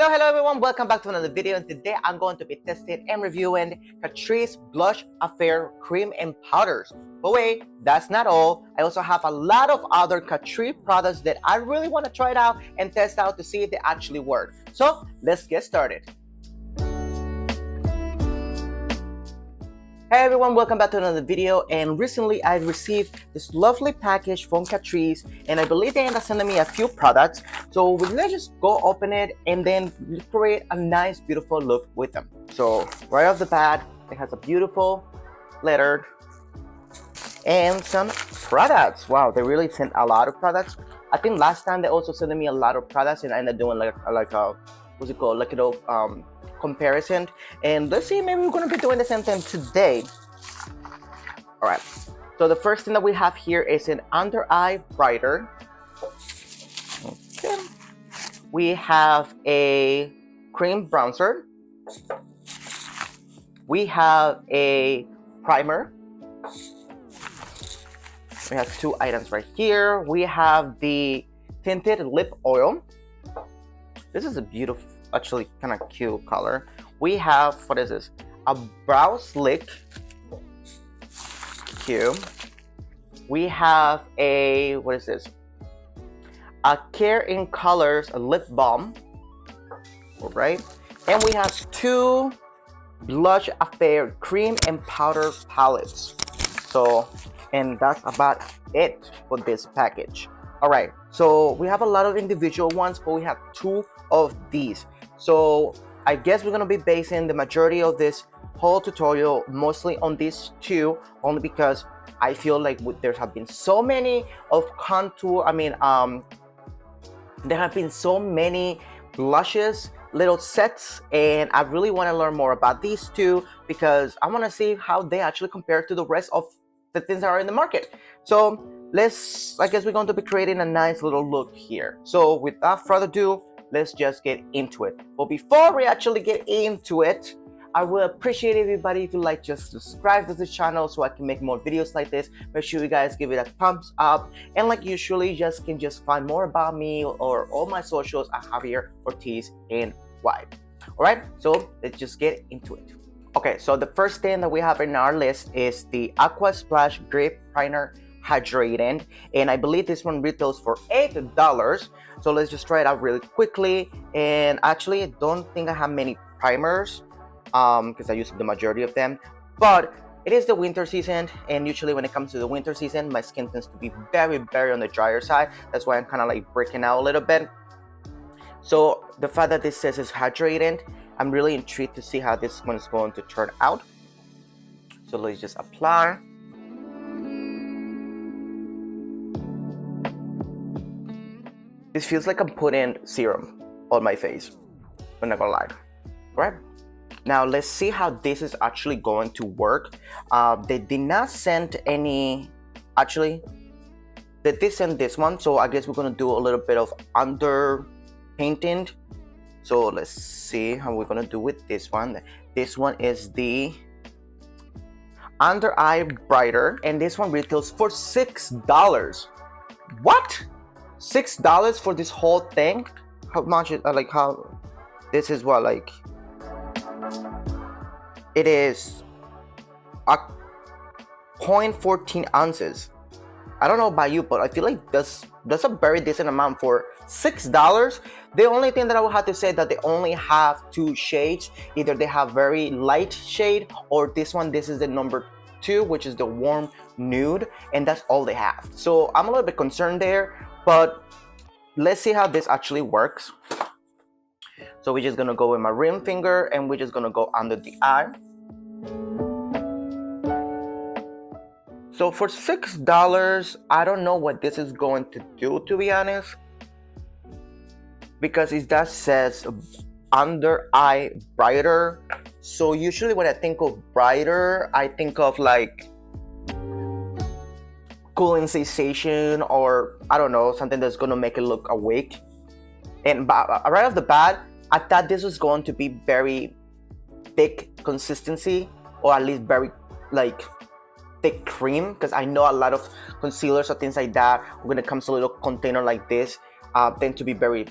Hello everyone, welcome back to another video, and today I'm going to be testing and reviewing Catrice Blush Affair Cream and Powders. But wait, that's not all. I also have a lot of other Catrice products that I really want to try it out and test out to see if they actually work. So let's get started. Hey everyone, welcome back to another video. And recently I received this lovely package from Catrice, and I believe they end up sending me a few products. So let's just go open it and then create a nice beautiful look with them. So right off the bat, it has a beautiful lettered and some products. Wow, they really sent a lot of products. I think last time they also sent me a lot of products, and I ended up doing like a what's it called, like a little comparison. And let's see, maybe we're going to be doing the same thing today. All right, so the first thing that we have here is an under eye brighter. Okay, we have a cream bronzer, we have a primer, we have two items right here. We have the tinted lip oil. This is a beautiful, actually kind of cute color. We have, what is this? A brow slick. Cute. We have a, what is this? A Care in Colors lip balm. All right. And we have two Blush Affair cream and powder palettes. So, and that's about it for this package. All right, so we have a lot of individual ones, but we have two of these. So I guess we're gonna be basing the majority of this whole tutorial mostly on these two, only because I feel like there have been so many of contour, there have been so many blushes, little sets, and I really want to learn more about these two because I want to see how they actually compare to the rest of the things that are in the market. So I guess we're going to be creating a nice little look here. So without further ado, let's just get into it. But before we actually get into it, I will appreciate everybody if you like just subscribe to this channel so I can make more videos like this. Make sure you guys give it a thumbs up, and like usually you can just find more about me or all my socials at Javier Ortiz NY. All right, so let's just get into it. Okay, so the first thing that we have in our list is the Aqua Splash Grip Primer Hydrating, and I believe this one retails for $8. So let's just try it out really quickly. And actually, I don't think I have many primers because I use the majority of them, but it is the winter season, and usually when it comes to the winter season, my skin tends to be very on the drier side. That's why I'm kind of like breaking out a little bit. So the fact that this says it's hydrating, I'm really intrigued to see how this one is going to turn out. So let's just apply. This feels like I'm putting serum on my face, I'm not gonna lie. Right? Now let's see how this is actually going to work. They did not send any, actually, they did send this one, so I guess we're gonna do a little bit of under painting. So let's see how we're gonna do with this one. This one is the Under Eye Brighter, and this one retails for $6. What? $6 for this whole thing? How much is how this is what, like, it is a 0.14 ounces. I don't know about you, but I feel like that's a very decent amount for $6. The only thing that I would have to say that they only have two shades. Either they have very light shade, or this is the number 2, which is the warm nude, and that's all they have. So I'm a little bit concerned there, but let's see how this actually works. So we're just gonna go with my ring finger, and we're just gonna go under the eye. So for $6, I don't know what this is going to do, to be honest, because it does says Under Eye Brighter. So usually when I think of brighter, I think of like cooling sensation, or I don't know, something that's gonna make it look awake. And right off the bat, I thought this was going to be very thick consistency, or at least very like thick cream, because I know a lot of concealers or things like that, when it comes to a little container like this, tend to be very,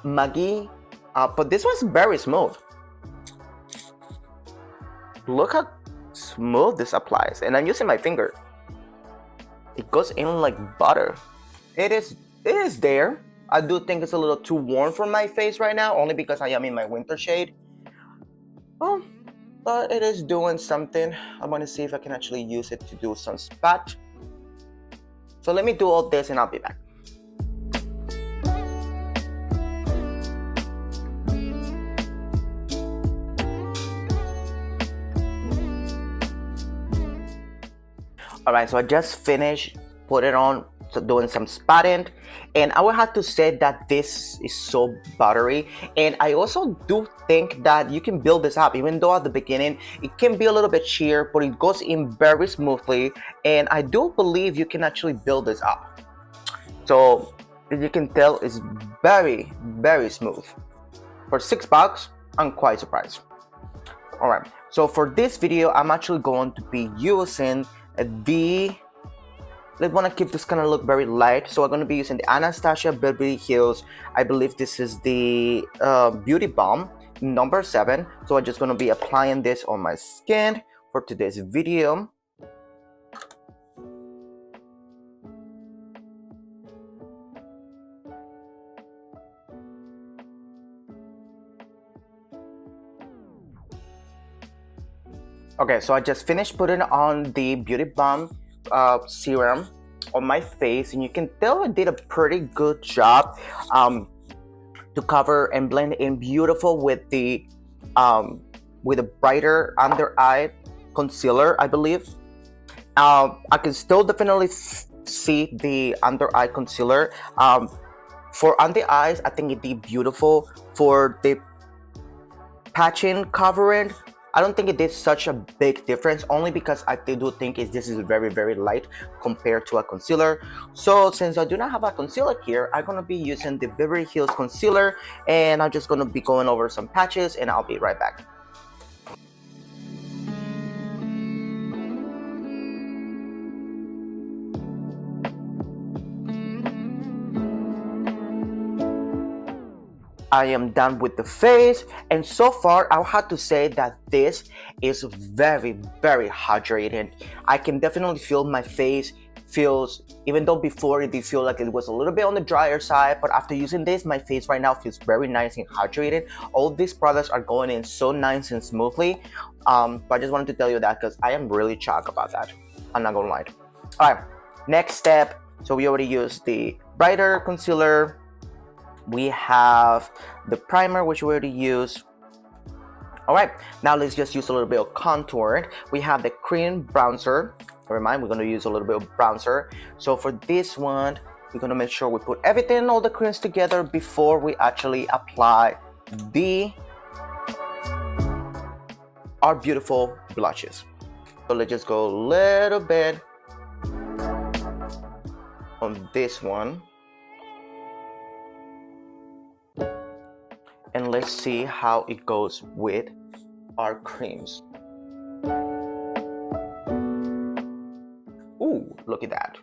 muggy, but this one's very smooth. Look how smooth this applies, and I'm using my finger. It goes in like butter. It is there. I do think it's a little too warm for my face right now, only because I am in my winter shade. Well, but it is doing something. I'm gonna see if I can actually use it to do some spat. So let me do all this and I'll be back. Alright, so I just finished putting on, so doing some spatting, and I would have to say that this is so buttery. And I also do think that you can build this up, even though at the beginning it can be a little bit sheer, but it goes in very smoothly, and I do believe you can actually build this up. So as you can tell, it's very, very smooth. For $6, I'm quite surprised. Alright, so for this video, I'm actually going to be using let's want to keep this kind of look very light, so I'm going to be using the Anastasia Beverly Hills. I believe this is the Beauty Balm number 7. So I'm just going to be applying this on my skin for today's video. Okay, so I just finished putting on the Beauty Balm serum on my face, and you can tell I did a pretty good job to cover and blend in beautiful with the brighter under eye concealer, I believe. I can still definitely see the under eye concealer. For under eyes, I think it did beautiful. For the patching covering, I don't think it did such a big difference, only because I do think this is very, very light compared to a concealer. So since I do not have a concealer here, I'm going to be using the Beverly Hills concealer, and I'm just going to be going over some patches, and I'll be right back. I am done with the face, and so far I'll have to say that this is very, very hydrating. I can definitely feel my face feels, even though before it did feel like it was a little bit on the drier side, but after using this, my face right now feels very nice and hydrated. All these products are going in so nice and smoothly. But I just wanted to tell you that because I am really shocked about that. I'm not gonna lie. Alright, next step. So we already used the brighter concealer. We have the primer, which we already used. Alright, now let's just use a little bit of contour. We have the cream bronzer. Never mind, we're going to use a little bit of bronzer. So for this one, we're going to make sure we put everything, all the creams together before we actually apply our beautiful blushes. So let's just go a little bit on this one. And let's see how it goes with our creams. Ooh, look at that.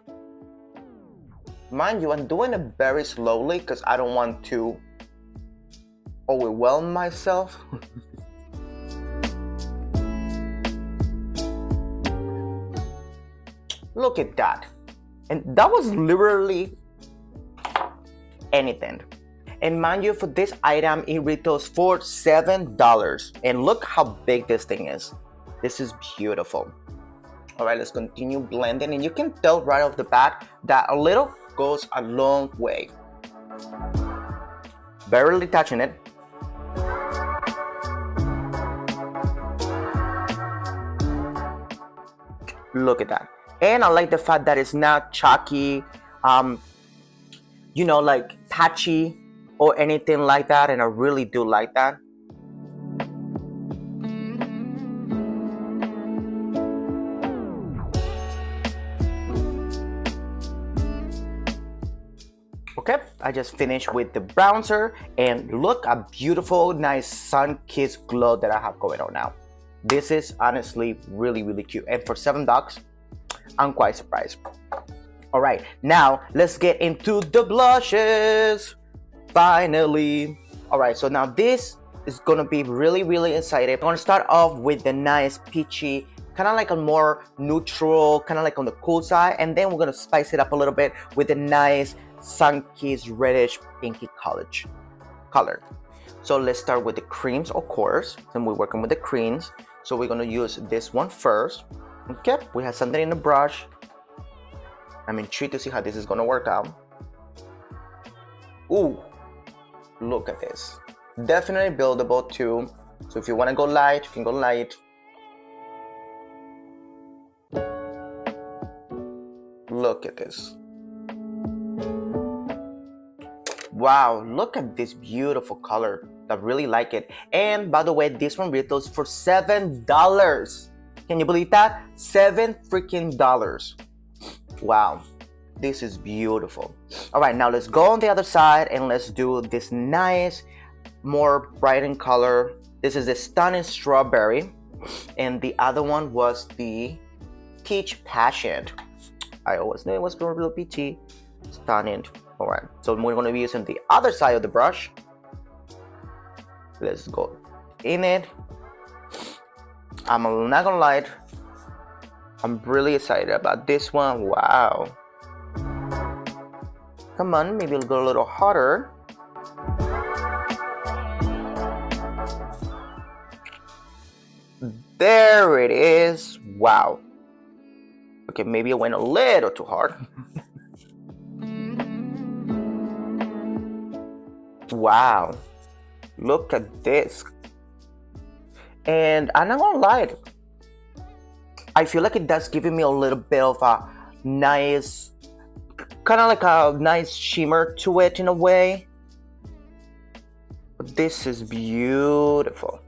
Mind you, I'm doing it very slowly because I don't want to overwhelm myself. Look at that. And that was literally anything. And mind you, for this item, it retails for $7. And look how big this thing is. This is beautiful. All right, let's continue blending. And you can tell right off the bat that a little goes a long way. Barely touching it. Look at that. And I like the fact that it's not chalky, you know, like patchy or anything like that, and I really do like that. Okay, I just finished with the bronzer, and look a beautiful, nice sun-kissed glow that I have going on now. This is honestly really, really cute, and for $7, I'm quite surprised. All right, now let's get into the blushes. Finally. All right, so now this is gonna be really exciting. I'm gonna start off with the nice peachy, kind of like a more neutral, kind of like on the cool side, and then we're gonna spice it up a little bit with a nice sun-kissed reddish pinky color. So let's start with the creams, of course, and we're working with the creams. So we're gonna use this one first. Okay, we have something in the brush. I'm intrigued to see how this is gonna work out. Ooh, look at this. Definitely buildable too. So if you wanna go light, you can go light. Look at this. Wow, look at this beautiful color. I really like it. And by the way, this one retails for $7. Can you believe that? $7 freaking dollars. Wow, this is beautiful. All right, now let's go on the other side and let's do this nice, more brightened color. This is the Stunning Strawberry, and the other one was the Peach Passion. I always knew it was real peachy. Stunning. All right, so we're going to be using the other side of the brush. Let's go in it. I'm not gonna lie, I'm really excited about this one. Wow. Come on, maybe it'll go a little hotter. There it is. Wow. Okay, maybe it went a little too hard. Wow. Look at this. And I'm not gonna lie, I feel like it does give me a little bit of a nice, kind of like a nice shimmer to it in a way. But this is beautiful.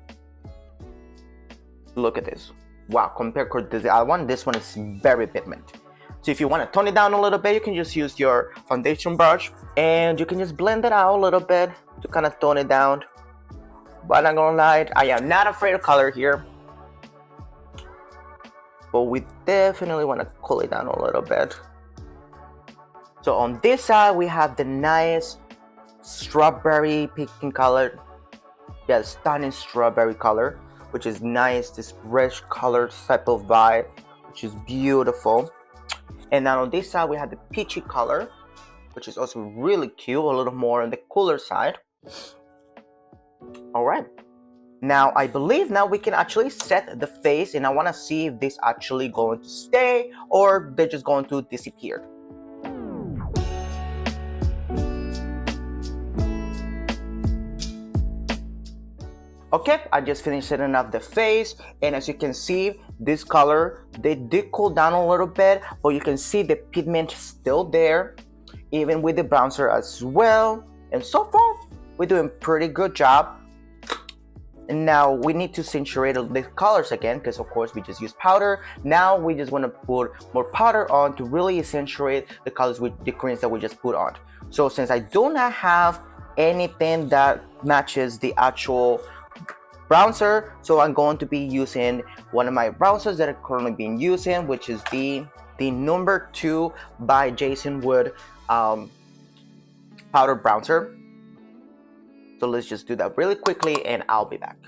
Look at this. Wow, compared to the other one, this one is very pigmented. So if you want to tone it down a little bit, you can just use your foundation brush and you can just blend it out a little bit to kind of tone it down. But I'm not gonna lie, I am not afraid of color here. But we definitely want to cool it down a little bit. So on this side, we have the nice strawberry pink color. Yeah, stunning strawberry color, which is nice, this rich color type of vibe, which is beautiful. And now on this side, we have the peachy color, which is also really cute, a little more on the cooler side. All right, now I believe now we can actually set the face, and I want to see if this actually going to stay or they're just going to disappear. Okay, I just finished setting up the face, and as you can see, this color, they did cool down a little bit, but you can see the pigment still there, even with the bronzer as well. And so far, we're doing pretty good job. And now we need to saturate the colors again, because of course we just used powder. Now we just want to put more powder on to really accentuate the colors with the creams that we just put on. So since I do not have anything that matches the actual bronzer, so I'm going to be using one of my bronzers that I'm currently being using, which is the number 2 by Jason Wood powder bronzer. So let's just do that really quickly and I'll be back.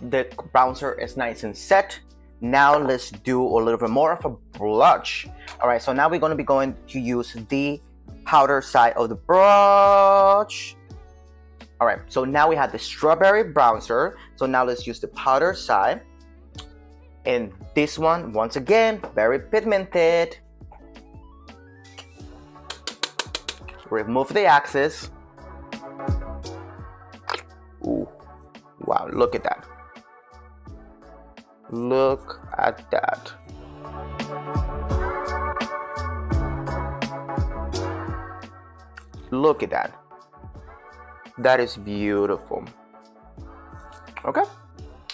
The bronzer is nice and set. Now let's do a little bit more of a blush. All right, so now we're going to be going to use the powder side of the brush. All right, so now we have the strawberry bronzer. So now let's use the powder side. And this one, once again, very pigmented. Remove the excess. Ooh, wow, look at that. Look at that. Look at that. That is beautiful. Okay,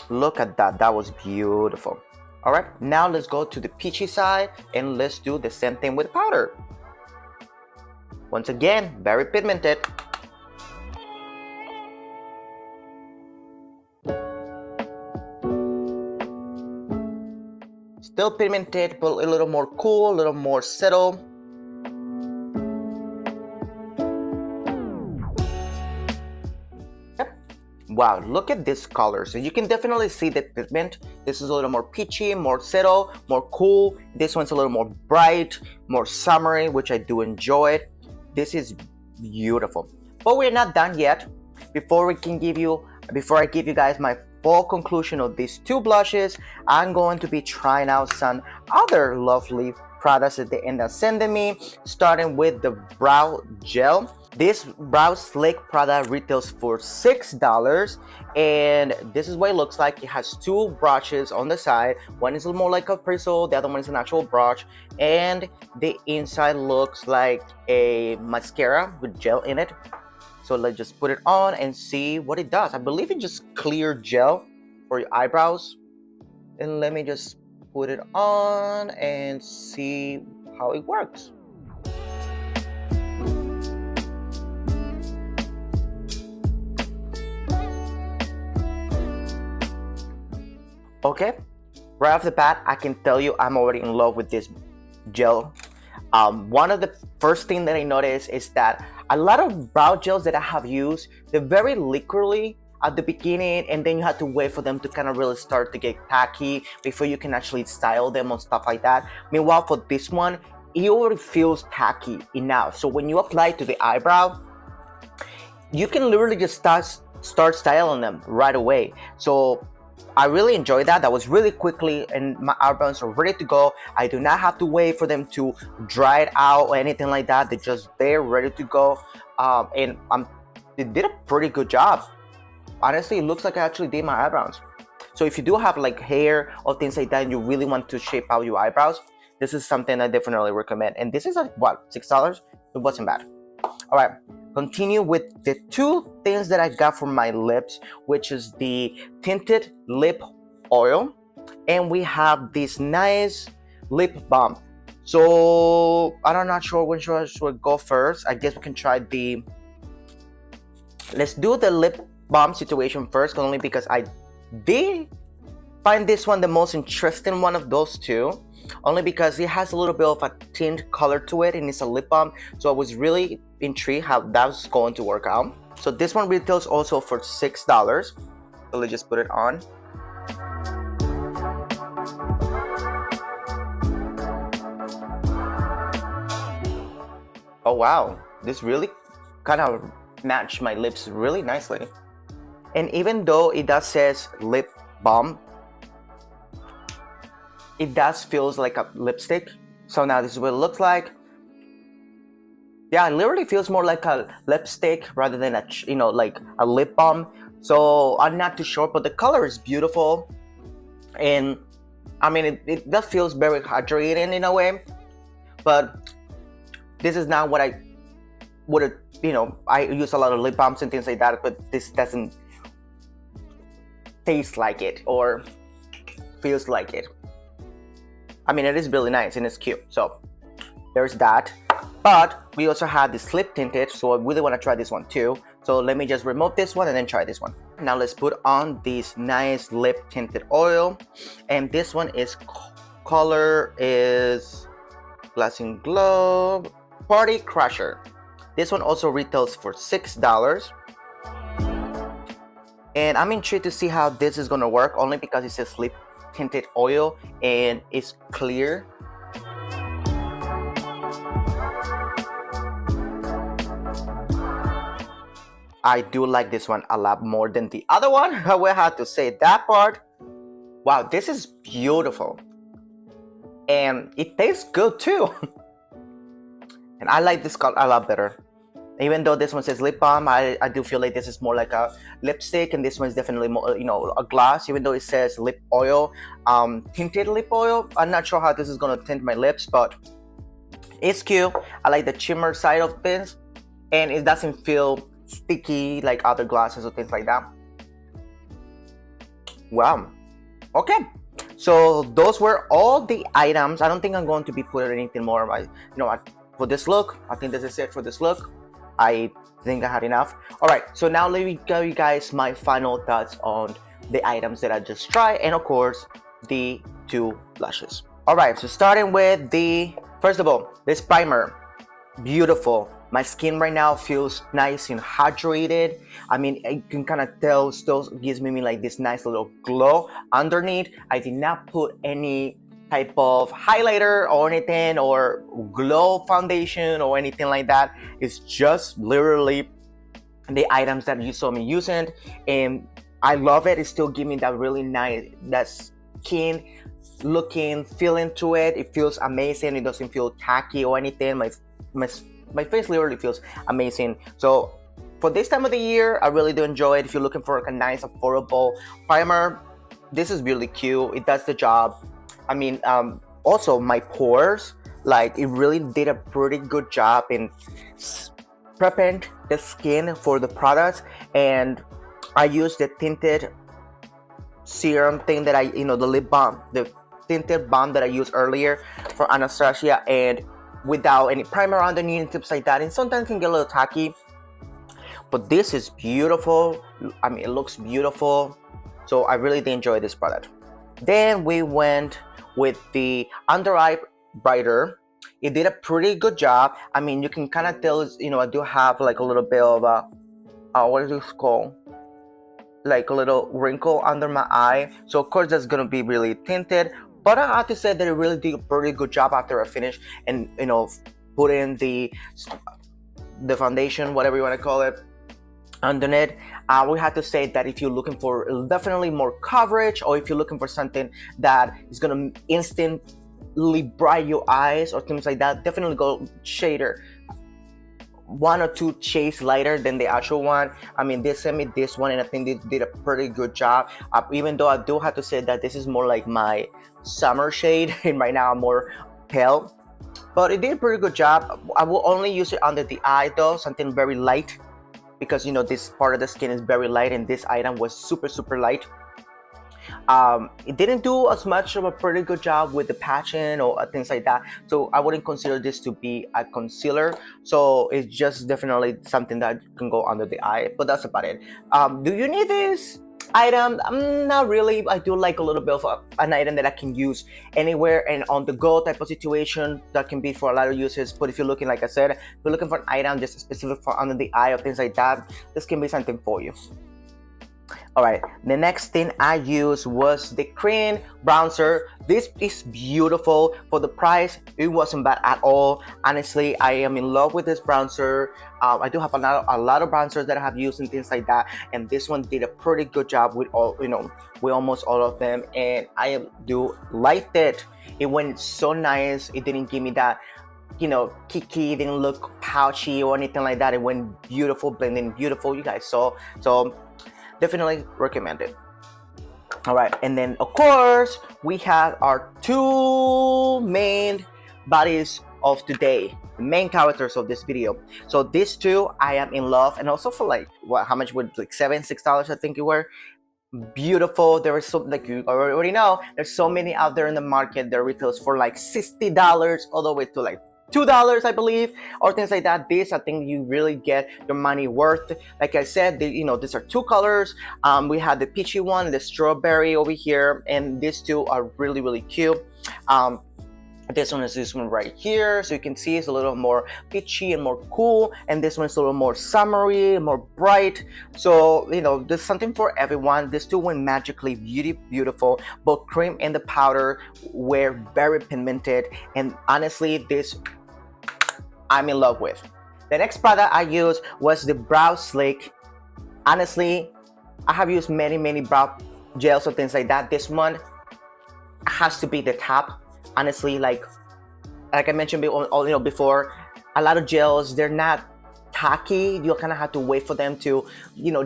look at that. That was beautiful. All right, now let's go to the peachy side and let's do the same thing with powder. Once again, very pigmented. still pigmented, but a little more cool, a little more subtle. Wow, look at this color. So you can definitely see the pigment. This is a little more peachy, more subtle, more cool. This one's a little more bright, more summery, which I do enjoy. This is beautiful. But we're not done yet. Before I give you guys my full conclusion of these two blushes, I'm going to be trying out some other lovely products that they end up sending me, starting with the brow gel. This brow slick product retails for $6, and this is what it looks like. It has two brushes on the side. One is more like a bristle, the other one is an actual brush, and the inside looks like a mascara with gel in it. So let's just put it on and see what it does. I believe it's just clear gel for your eyebrows. And let me just put it on and see how it works. Okay, right off the bat, I can tell you I'm already in love with this gel. One of the first things that I noticed is that a lot of brow gels that I have used, they're very liquidy at the beginning, and then you have to wait for them to kind of really start to get tacky before you can actually style them and stuff like that. Meanwhile, for this one, it already feels tacky enough. So when you apply it to the eyebrow, you can literally just start styling them right away. So I really enjoyed that. That was really quickly, and my eyebrows are ready to go. I do not have to wait for them to dry it out or anything like that. They're just there, ready to go. And they did a pretty good job. Honestly, it looks like I actually did my eyebrows. So if you do have like hair or things like that and you really want to shape out your eyebrows, this is something I definitely recommend. And this is like, what, $6? It wasn't bad. All right, continue with the two things that I got for my lips, which is the tinted lip oil, and we have this nice lip balm. So I'm not sure which one should go first. I guess we can try let's do the lip balm situation first, only because I did find this one the most interesting one of those two, only because it has a little bit of a tint color to it and it's a lip balm. So I was really intrigued how that's going to work out. So this one retails also for $6. So let's just put it on. Oh wow, this really kind of matched my lips really nicely. And even though it does says lip balm, it does feels like a lipstick. So now this is what it looks like. Yeah, it literally feels more like a lipstick rather than a, like a lip balm. So I'm not too sure, but the color is beautiful. And I mean, it does feels very hydrating in a way, but this is not what I would have, I use a lot of lip balms and things like that, but this doesn't taste like it or feels like it. I mean, it is really nice and it's cute. So there's that. But we also have this lip tinted, so I really want to try this one too. So let me just remove this one and then try this one. Now let's put on this nice lip tinted oil, and this one is color is Glass and Glow Party Crusher. This one also retails for $6. And I'm intrigued to see how this is gonna work, only because it says lip tinted oil and it's clear. I do like this one a lot more than the other one. I will have to say that part. Wow, this is beautiful. And it tastes good too. And I like this color a lot better. Even though this one says lip balm, I do feel like this is more like a lipstick, and this one is definitely more, a gloss. Even though it says lip oil, tinted lip oil. I'm not sure how this is gonna tint my lips, but it's cute. I like the shimmer side of things, and it doesn't feel sticky like other glosses or things like that. Wow. Okay. So those were all the items. I don't think I'm going to be putting anything more. For this look, I think this is it for this look. I think I had enough. All right, so now let me give you guys my final thoughts on the items that I just tried, and of course, the two blushes. All right, so starting with the, first of all, this primer, beautiful. My skin right now feels nice and hydrated. I mean, you can kind of tell, still gives me like this nice little glow underneath. I did not put any type of highlighter or anything, or glow foundation or anything like that. It's just literally the items that you saw me using, and I love it. It still gives me that really nice, that skin looking feeling to it. It feels amazing. It doesn't feel tacky or anything. My my face literally feels amazing. So for this time of the year, I really do enjoy it. If you're looking for like a nice affordable primer, this is really cute. It does the job. I mean, also my pores, like it really did a pretty good job in prepping the skin for the products. And I used the tinted serum thing that the lip balm, the tinted balm that I used earlier for Anastasia, and without any primer underneath and tips like that. And sometimes it can get a little tacky, but this is beautiful. I mean, it looks beautiful. So I really did enjoy this product. Then we went with the under eye brighter. It did a pretty good job. I mean, you can kind of tell, I do have like a little bit of what is this called? Like a little wrinkle under my eye. So of course that's gonna be really tinted. But I have to say that it really did a pretty good job after I finished and put in the foundation, whatever you want to call it, underneath. We have to say that if you're looking for definitely more coverage, or if you're looking for something that is gonna instantly bright your eyes or things like that, definitely go shader. 1 or 2 shades lighter than the actual one. I mean, they sent me this one and I think they did a pretty good job. Even though I do have to say that this is more like my summer shade and right now I'm more pale, but it did a pretty good job. I will only use it under the eye though, something very light, because this part of the skin is very light and this item was super light. It didn't do as much of a pretty good job with the patching or things like that, so I wouldn't consider this to be a concealer. So it's just definitely something that can go under the eye, but that's about it. Do you need this item? Not really. I do like a little bit of an item that I can use anywhere and on the go type of situation. That can be for a lot of uses, but if you're looking, like I said, if you're looking for an item just specific for under the eye or things like that, this can be something for you. All right, the next thing I used was the cream bronzer. This is beautiful. For the price, it wasn't bad at all. Honestly, I am in love with this bronzer. I do have a lot of bronzers that I have used and things like that, and this one did a pretty good job with with almost all of them, and I do like it. It went so nice. It didn't give me that kiki, didn't look pouchy or anything like that. It went beautiful, blending beautiful, you guys saw. So definitely recommend it. All right, and then of course we have our 2 main bodies of today, the main characters of this video. So these 2 I am in love, and also for like how much would, like $6 I think it were. Beautiful. There is so, like you already know, there's so many out there in the market that retails for like $60 all the way to like $2, I believe, or things like that. This, I think you really get your money worth. Like I said, these are 2 colors. We have the peachy one and the strawberry over here, and these 2 are really cute. This one is this one right here, so you can see it's a little more peachy and more cool, and this one is a little more summery, more bright. So there's something for everyone. These 2 went magically beautiful. Both cream and the powder were very pigmented, and honestly, this I'm in love with. The next product I used was the Brow Slick. Honestly, I have used many brow gels or things like that. This one has to be the top. Honestly, like I mentioned before, a lot of gels, they're not tacky. You kind of have to wait for them to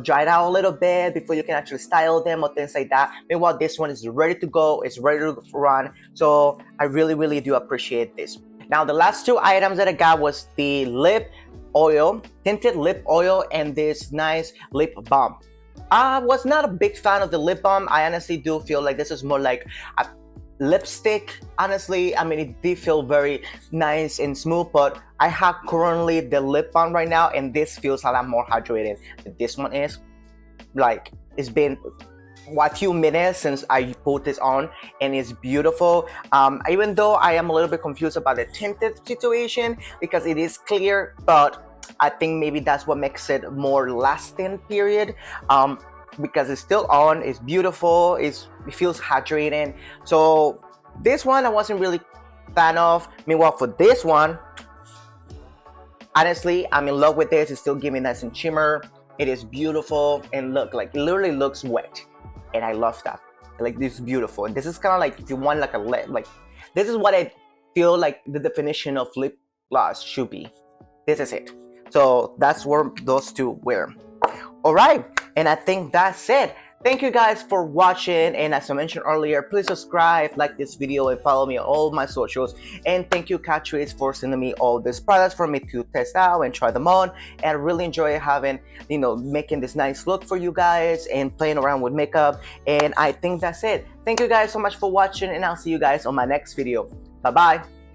dry it out a little bit before you can actually style them or things like that. Meanwhile, this one is ready to go, it's ready to run. So I really do appreciate this. Now the last 2 items that I got was the lip oil, tinted lip oil, and this nice lip balm. I was not a big fan of the lip balm. I honestly do feel like this is more like a lipstick. Honestly, I mean, it did feel very nice and smooth, but I have currently the lip balm right now, and this feels a lot more hydrated. This one is like, it's been what few minutes since I put this on, and it's beautiful. Even though I am a little bit confused about the tinted situation because it is clear, but I think maybe that's what makes it more lasting period. Because it's still on, it's beautiful, it feels hydrating. So this one I wasn't really fan of. Meanwhile, for this one, honestly, I'm in love with this. It's still giving nice and shimmer. It is beautiful, and look, like it literally looks wet, and I love that. Like this is beautiful. And this is kind of like if you want like a lip, like this is what I feel like the definition of lip gloss should be. This is it. So that's where those two were. All right, and I think that's it. Thank you guys for watching, and as I mentioned earlier, please subscribe, like this video, and follow me on all my socials. And thank you, Catrice, for sending me all these products for me to test out and try them on. And I really enjoy having, making this nice look for you guys and playing around with makeup. And I think that's it. Thank you guys so much for watching, and I'll see you guys on my next video. Bye bye.